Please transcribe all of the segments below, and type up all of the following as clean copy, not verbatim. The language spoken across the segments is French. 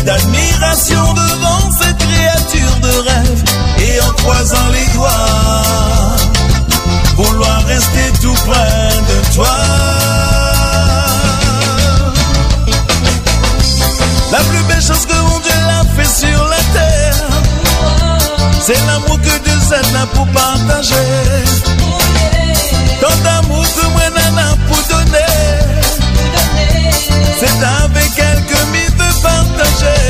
d'admiration devant cette créature de rêve. Et en croisant les doigts, vouloir rester tout près de toi. La plus belle chose que mon Dieu l'a fait sur la terre, c'est l'amour que deux êtres n'a pour partager. Tant d'amour que moi n'en pour donner, c'est avec elle que m'y veut partager.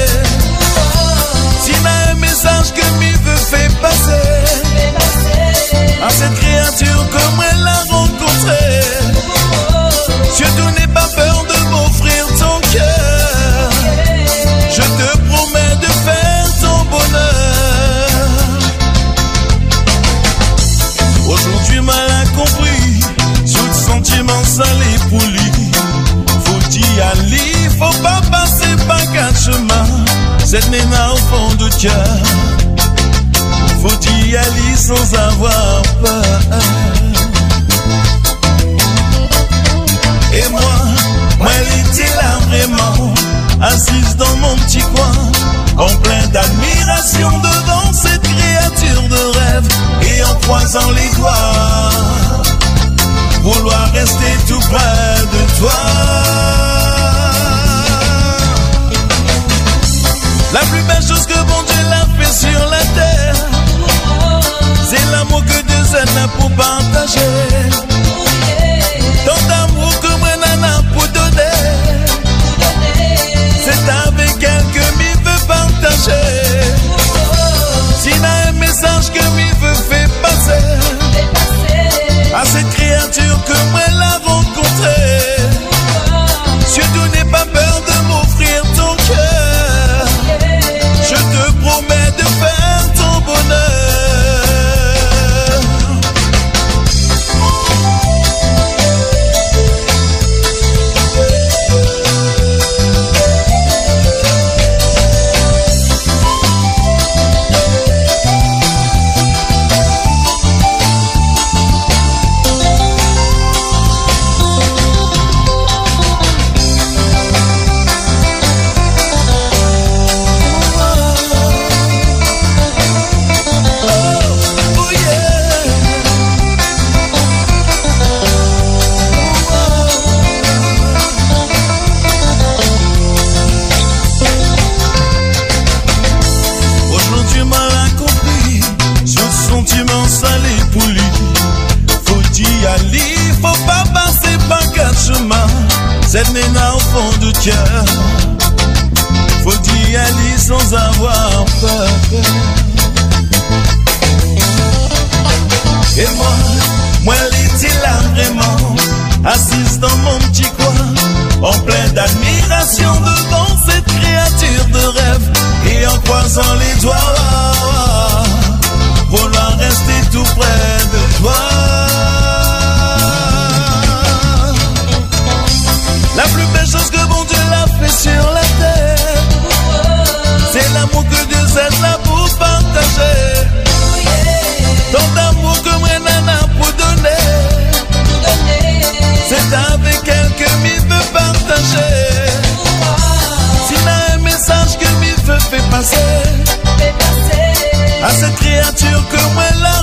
S'il y a un message que m'y veut faire passer à cette créature que moi l'a rencontrée, surtout n'aie pas peur de m'offrir ton cœur. Je te promets de faire ton bonheur. Aujourd'hui mal a compris, sous le sentiment salé pour lui. Faut y aller, faut pas passer par quatre chemins. Cette nena au fond de cœur, faut y aller sans avoir peur. Et moi elle était là vraiment, assise dans mon petit coin, en plein d'admiration devant cette créature de rêve. Et en croisant les doigts, vouloir rester tout près de toi. La plus belle chose que bon Dieu l'a fait sur la terre, c'est l'amour que deux êtres n'a pour partager. Tant d'amour que moi n'en pour donner, c'est avec elle que m'y veut partager. S'il y a un message que m'y veut faire passer à cette créature que moi l'a rencontrée, surtout n'aie pas peur de m'offrir ton cœur. Je te promets de faire ton bonheur. Cette nena au fond du cœur, faut y aller sans avoir peur. Et moi elle était là vraiment, assise dans mon petit coin, en plein d'admiration devant cette créature de rêve. Et en croisant les doigts, vouloir rester tout près de toi. La plus belle chose que bon Dieu l'a fait sur la terre, c'est l'amour que deux êtres là pour partager. Tant d'amour que moi n'en pour donner, c'est avec elle que m'y veut partager. S'il y a un message que m'y veut faire passer à cette créature que moi là